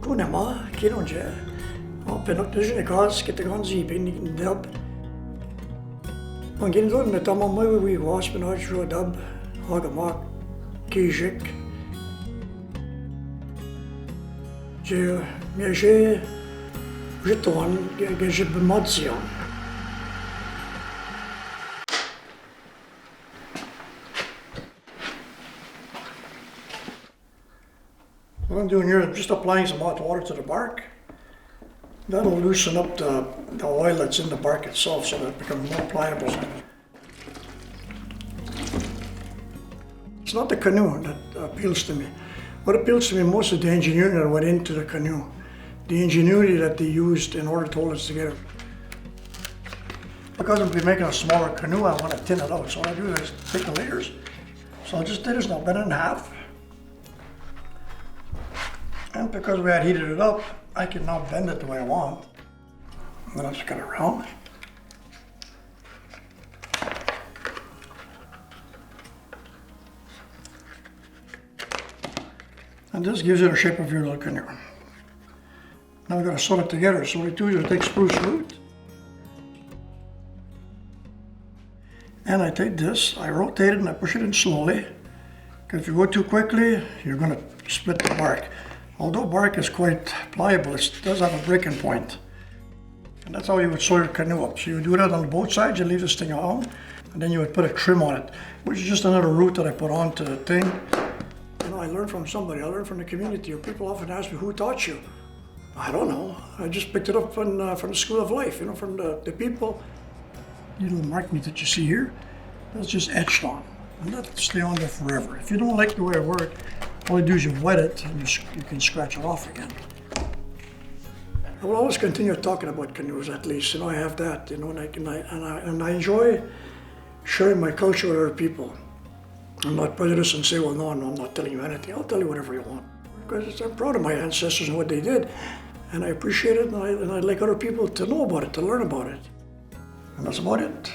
Kunama, Kinonja, Pinock Smith, get the guns, Pinick dub. On Gindon, the Tamama, we was Pinock Road dub, Hagamak, Kijik. J'ai tourné, j'ai bemotion. What I'm doing here is just applying some hot water to the bark. That'll loosen up the oil that's in the bark itself so that it becomes more pliable. It's not the canoe that appeals to me. What appeals to me most is the engineering that went into the canoe. The ingenuity that they used in order to hold us together. Because I'm making a smaller canoe, I want to thin it out. So what I do is take the layers. So I just did this now, bend it in half. And because we had heated it up, I can now bend it the way I want. And then I just cut it around. And this gives you the shape of your little canoe. Now we're going to sew it together. So what we do is I take spruce root. And I take this, I rotate it and I push it in slowly. Because if you go too quickly, you're going to split the bark. Although bark is quite pliable, it does have a breaking point. And that's how you would sew your canoe up. So you would do that on both sides, you leave this thing on, and then you would put a trim on it, which is just another root that I put onto the thing. You know, I learned from somebody, I learned from the community. People often ask me, who taught you? I don't know. I just picked it up from the School of Life, you know, from the people. The little mark meat that you see here, that's just etched on. And that'll stay on there forever. If you don't like the way it works, all you do is you wet it and you can scratch it off again. I will always continue talking about canoes, at least. You know, I have that, you know, and I enjoy sharing my culture with other people. I'm not prejudiced and say, well, no, I'm not telling you anything. I'll tell you whatever you want. Because I'm proud of my ancestors and what they did. And I appreciate it, and I'd like other people to know about it, to learn about it. And that's about it.